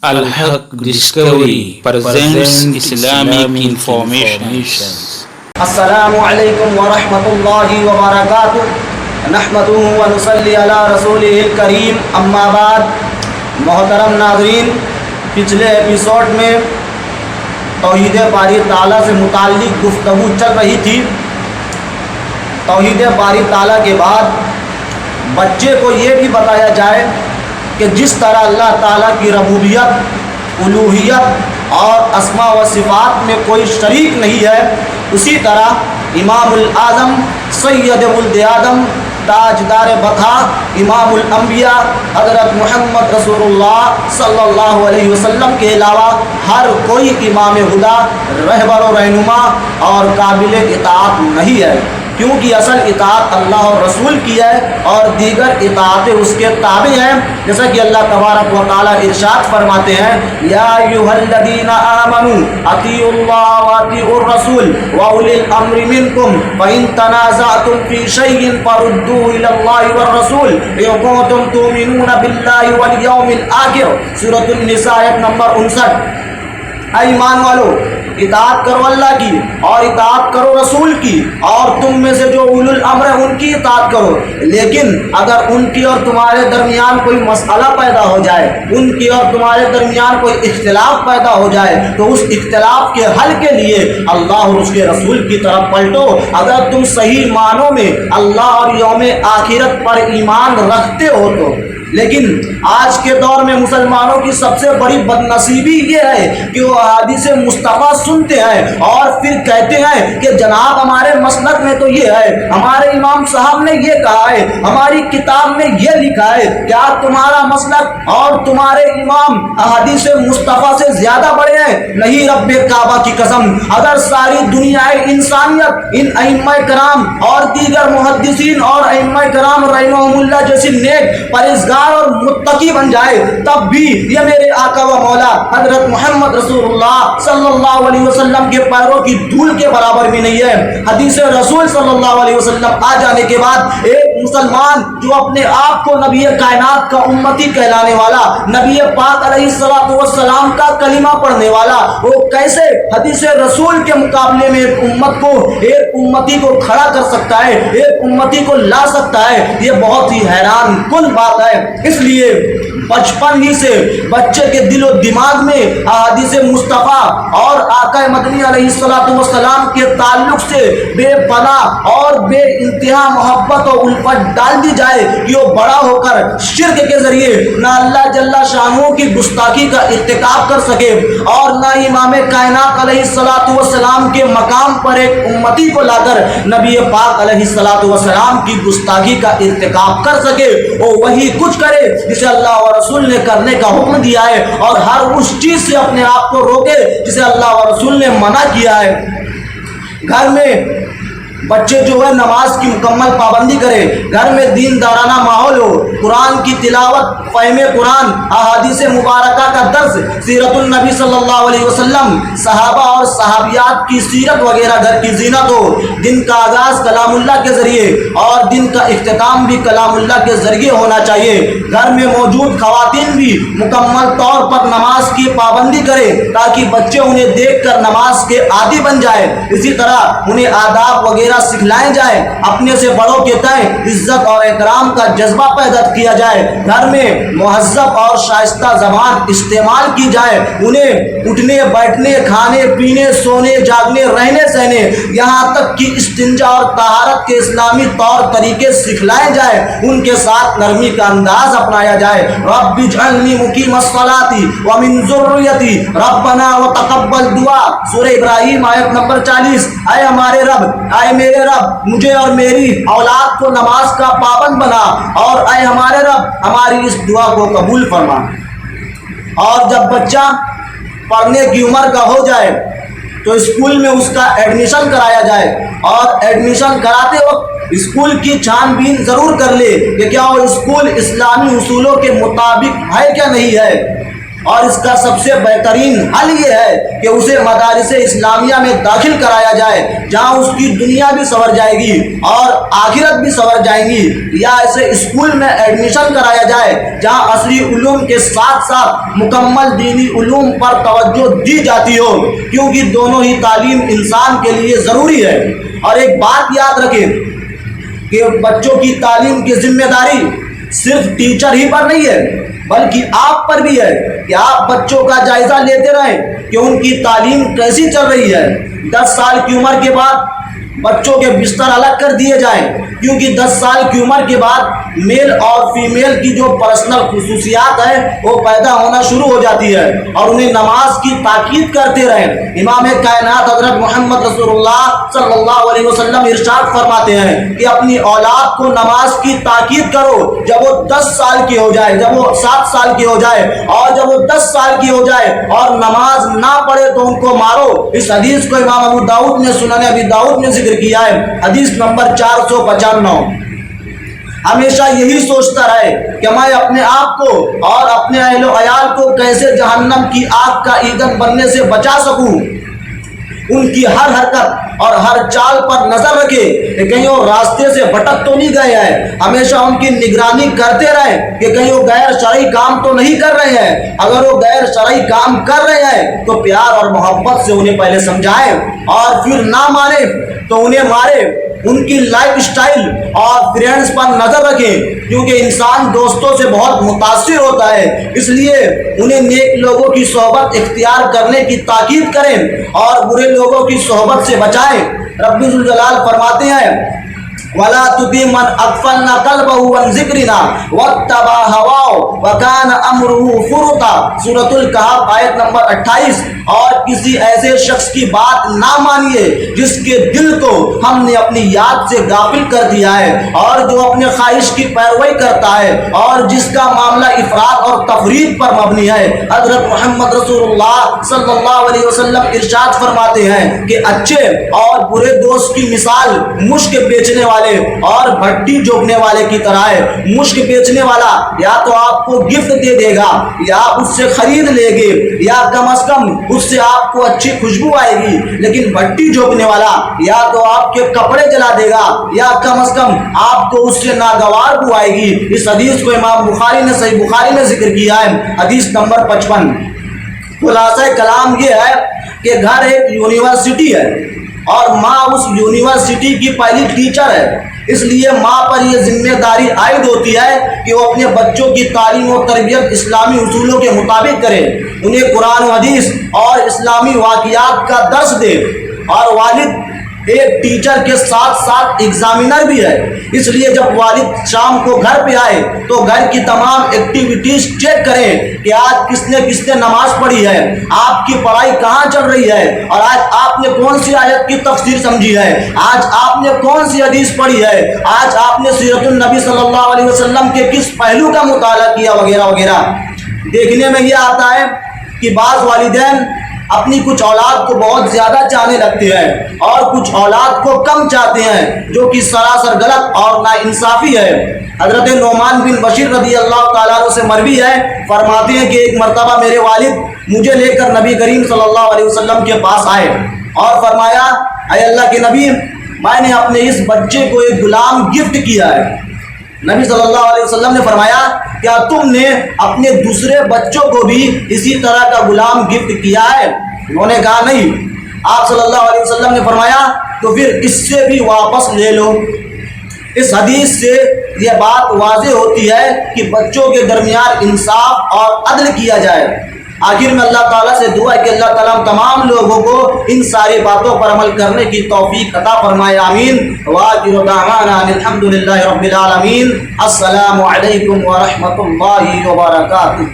Al-Haq Discovery presents Islamic information. السلام علیکم ورحمۃ اللہ وبرکاتہ نحمدہ ونصلی علی رسولہ الکریم اما بعد. محترم ناظرین، پچھلے ایپیسوڈ میں توحید باری تعالیٰ سے متعلق گفتگو چل رہی تھی. توحید باری تعالیٰ کے بعد بچے کو یہ بھی بتایا جائے کہ جس طرح اللہ تعالیٰ کی ربوبیت، الوہیت اور اسماء و صفات میں کوئی شریک نہیں ہے، اسی طرح امام الاعظم سید ولد آدم تاجدار بقا امام الانبیاء حضرت محمد رسول اللہ صلی اللہ علیہ وسلم کے علاوہ ہر کوئی امام ہدا، رہبر و رہنما اور قابل اطاعت نہیں ہے، کیونکہ اصل اطاعت اللہ اور رسول کی ہے اور دیگر اطاعتیں اس کے تابع ہیں. جیسا کہ اللہ تبارک و تعالیٰ ارشاد فرماتے ہیں، یا ایھا الذین آمنوا اطیعوا اللہ واطیعوا الرسول واولی الامر منکم فإن تنازعتم فی شیء فردوہ الی اللہ والرسول ان کنتم تؤمنون باللہ والیوم الآخر. سورۃ النساء آیت نمبر 59. اے ایمان والو، اطاعت کرو اللہ کی اور اطاعت کرو رسول کی، اور تم میں سے جو اولو الامر ہے ان کی اطاعت کرو. لیکن اگر ان کی اور تمہارے درمیان کوئی مسئلہ پیدا ہو جائے، ان کی اور تمہارے درمیان کوئی اختلاف پیدا ہو جائے، تو اس اختلاف کے حل کے لیے اللہ اور اس کے رسول کی طرف پلٹو. اگر تم صحیح معنوں میں اللہ اور یوم آخرت پر ایمان رکھتے ہو تو. لیکن آج کے دور میں مسلمانوں کی سب سے بڑی بدنصیبی یہ ہے کہ وہ احادیث مصطفیٰ سنتے ہیں اور پھر کہتے ہیں کہ جناب ہمارے مسلک میں تو یہ ہے، ہمارے امام صاحب نے یہ کہا ہے، ہماری کتاب میں یہ لکھا ہے. کیا تمہارا مسلک اور تمہارے امام احادیث مصطفیٰ سے زیادہ بڑے ہیں؟ نہیں، رب کعبہ کی قسم. اگر ساری دنیا انسانیت ان ائمہ کرام اور دیگر محدثین اور ائمہ کرام رحمہم اللہ جیسی نیک پرہیزگار اور متقی بن جائے، تب بھی یہ میرے آقا و مولا حضرت محمد رسول اللہ صلی اللہ علیہ وسلم کے پیروں کی دھول کے برابر بھی نہیں ہے. حدیث رسول صلی اللہ علیہ وسلم آ جانے کے بعد ایک مسلمان جو اپنے آپ کو نبی کائنات کا امتی کہلانے والا، نبی پاک علیہ الصلوۃ والسلام کا کلمہ پڑھنے والا، وہ کیسے حدیث رسول کے مقابلے میں ایک امت کو، ایک امتی کو کھڑا کر سکتا ہے، ایک امتی کو لا سکتا ہے؟ یہ بہت ہی حیران کن بات ہے. اس لیے بچپن ہی سے بچے کے دل و دماغ میں احادیث مصطفیٰ اور آقا مدنی علیہ الصلوۃ والسلام کے تعلق سے بے پناہ اور بے انتہا محبت و الفت ڈال دی جائے کہ وہ بڑا ہو کر شرک کے ذریعے نہ اللہ جل شانہ کی گستاخی کا ارتکاب کر سکے اور نہ امام کائنات علیہ الصلوۃ والسلام کے مقام پر ایک امتی کو لا کر نبی پاک علیہ الصلوۃ والسلام کی گستاخی کا ارتکاب کر سکے. وہ وہی کچھ کرے جسے اللہ اور رسول نے کرنے کا حکم دیا ہے، اور ہر اس چیز سے اپنے آپ کو روکے جسے اللہ اور رسول نے منع کیا ہے. گھر میں بچے جو ہے نماز کی مکمل پابندی کرے، گھر میں دین دارانہ ماحول ہو، قرآن کی تلاوت، فہم قرآن، احادیث مبارکہ کا درس، سیرت النبی صلی اللہ علیہ وسلم، صحابہ اور صحابیات کی سیرت وغیرہ گھر کی زینت ہو. دن کا آغاز کلام اللہ کے ذریعے اور دن کا اختتام بھی کلام اللہ کے ذریعے ہونا چاہیے. گھر میں موجود خواتین بھی مکمل طور پر نماز کی پابندی کرے تاکہ بچے انہیں دیکھ کر نماز کے عادی بن جائے. اسی طرح انہیں آداب وغیرہ سکھلائے جائے، اپنے سے بڑوں کے تئیں عزت اور احترام کا جذبہ پیدا کیا جائے. گھر میں مہذب اور شائستہ زبان استعمال کی جائے، انہیں اٹھنے بیٹھنے، کھانے پینے، سونے جاگنے، رہنے سہنے، یہاں تک کہ استنجا اور طہارت کے اسلامی طور طریقے سکھلائے جائے. ان کے ساتھ نرمی کا انداز اپنایا جائے. رب اجعلنی مقیم الصلاۃ ومن ذریتی ربنا وتقبل دعا. سورہ ابراہیم آیت نمبر 40. اے ہمارے رب، اے میرے رب، مجھے اور میری اولاد کو نماز کا پابند بنا، اور اے ہمارے رب ہماری اس دعا کو قبول فرما. اور جب بچہ پڑھنے کی عمر کا ہو جائے تو اسکول میں اس کا ایڈمیشن کرایا جائے، اور ایڈمیشن کراتے وقت اسکول کی چھان بین ضرور کر لے کہ کیا وہ اسکول اسلامی اصولوں کے مطابق ہے کیا نہیں ہے. اور اس کا سب سے بہترین حل یہ ہے کہ اسے مدارس اسلامیہ میں داخل کرایا جائے جہاں اس کی دنیا بھی سنور جائے گی اور آخرت بھی سنور جائیں گی، یا اسے اسکول میں ایڈمیشن کرایا جائے جہاں عصری علوم کے ساتھ ساتھ مکمل دینی علوم پر توجہ دی جاتی ہو، کیونکہ دونوں ہی تعلیم انسان کے لیے ضروری ہے۔ اور ایک بات یاد رکھیں کہ بچوں کی تعلیم کی ذمہ داری صرف ٹیچر ہی پر نہیں ہے بلکہ آپ پر بھی ہے کہ آپ بچوں کا جائزہ لیتے رہیں کہ ان کی تعلیم کیسی چل رہی ہے۔ 10 سال کی عمر کے بعد بچوں کے بستر الگ کر دیے جائیں، کیونکہ 10 سال کی عمر کے بعد میل اور فیمیل کی جو پرسنل خصوصیات ہیں وہ پیدا ہونا شروع ہو جاتی ہے، اور انہیں نماز کی تاکید کرتے رہیں۔ امام کائنات حضرت محمد رسول اللہ صلی اللہ علیہ وسلم ارشاد فرماتے ہیں کہ اپنی اولاد کو نماز کی تاکید کرو جب وہ 10 سال کی ہو جائے، جب وہ 7 سال کی ہو جائے، اور جب وہ 10 سال کی ہو جائے اور نماز نہ پڑھے تو ان کو مارو۔ اس حدیث کو امام ابو داؤد نے سنن ابی داؤد میں ذکر کیا ہے، حدیث نمبر 495۔ ہمیشہ یہی سوچتا رہے کہ میں اپنے آپ کو اور اپنے اہل و عیال کو کیسے جہنم کی آگ کا ایندھن بننے سے بچا سکوں۔ ان کی ہر حرکت اور ہر چال پر نظر رکھے کہ کہیں وہ راستے سے بھٹک تو نہیں گئے ہیں، ہمیشہ ان کی نگرانی کرتے رہے کہ کہیں وہ غیر شرعی کام تو نہیں کر رہے ہیں۔ اگر وہ غیر شرعی کام کر رہے ہیں تو پیار اور محبت سے انہیں پہلے سمجھائیں، اور پھر نہ مانے تو انہیں مارے۔ ان کی لائف سٹائل اور فرینڈز پر نظر رکھیں، کیونکہ انسان دوستوں سے بہت متاثر ہوتا ہے، اس لیے انہیں نیک لوگوں کی صحبت اختیار کرنے کی تاکید کریں اور برے لوگوں کی صحبت سے بچائیں۔ رب ذوالجلال فرماتے ہیں وَلَا تُطِعْ مَنْ أَغْفَلْنَا قَلْبَهُ عَنْ ذِكْرِنَا وَاتَّبَعَ هَوَاهُ وَكَانَ أَمْرُهُ فُرُطًا، سورۃ الکہف آیت نمبر 28۔ اور کسی ایسے شخص کی بات نہ مانیے جس کے دل کو ہم نے اپنی یاد سے غافل کر دیا ہے، اور جو اپنے خواہش کی پیروی کرتا ہے اور جس کا معاملہ افراط اور تفریط پر مبنی ہے۔ حضرت محمد رسول اللہ صلی اللہ علیہ وسلم ارشاد فرماتے ہیں کہ اچھے اور برے دوست کی مثال مشک بیچنے والے اور بھٹی جوگنے والے کی طرح ہے۔ مشک بیچنے والا یا تو آپ کو گفٹ دے دے گا یا آپ اس سے خرید لے گے، یا کم از کم اس سے آپ کو اچھی خوشبو آئے گی، لیکن بھٹی جوگنے والا یا تو آپ کے کپڑے جلا دے گا یا کم از کم آپ کو اس سے ناگوار بو آئے گی۔ اس حدیث کو امام بخاری نے صحیح بخاری میں ذکر کیا ہے، حدیث نمبر 55۔ خلاصہ کلام یہ ہے کہ گھر ایک یونیورسٹی ہے اور ماں اس یونیورسٹی کی پہلی ٹیچر ہے، اس لیے ماں پر یہ ذمہ داری عائد ہوتی ہے کہ وہ اپنے بچوں کی تعلیم و تربیت اسلامی اصولوں کے مطابق کرے، انہیں قرآن و حدیث اور اسلامی واقعات کا درس دے۔ اور والد ایک ٹیچر کے ساتھ ساتھ ایگزامینر بھی ہے، اس لیے جب والد شام کو گھر پہ آئے تو گھر کی تمام ایکٹیویٹیز چیک کریں کہ آج کس نے نماز پڑھی ہے، آپ کی پڑھائی کہاں چل رہی ہے، اور آج آپ نے کون سی آیت کی تفسیر سمجھی ہے، آج آپ نے کون سی حدیث پڑھی ہے، آج آپ نے سیرت النبی صلی اللہ علیہ وسلم کے کس پہلو کا مطالعہ کیا، وغیرہ وغیرہ۔ دیکھنے میں یہ آتا ہے کہ بعض والدین اپنی کچھ اولاد کو بہت زیادہ چاہنے لگتے ہیں اور کچھ اولاد کو کم چاہتے ہیں، جو کہ سراسر غلط اور ناانصافی ہے۔ حضرت نعمان بن بشیر رضی اللہ تعالیٰ عنہ سے مروی ہے، فرماتے ہیں کہ ایک مرتبہ میرے والد مجھے لے کر نبی کریم صلی اللہ علیہ وسلم کے پاس آئے اور فرمایا اے اللہ کے نبی، میں نے اپنے اس بچے کو ایک غلام گفٹ کیا ہے۔ نبی صلی اللہ علیہ وسلم نے فرمایا کیا تم نے اپنے دوسرے بچوں کو بھی اسی طرح کا غلام گفٹ کیا ہے؟ انہوں نے کہا نہیں۔ آپ صلی اللہ علیہ وسلم نے فرمایا تو پھر اس سے بھی واپس لے لو۔ اس حدیث سے یہ بات واضح ہوتی ہے کہ بچوں کے درمیان انصاف اور عدل کیا جائے۔ آخر میں اللہ تعالیٰ سے دعا ہے کہ اللہ تعالیٰ تمام لوگوں کو ان ساری باتوں پر عمل کرنے کی توفیق عطا فرمائے، آمین۔ وآخر دعوانا الحمد للہ رب العالمین۔ السلام علیکم ورحمۃ اللہ وبرکاتہ۔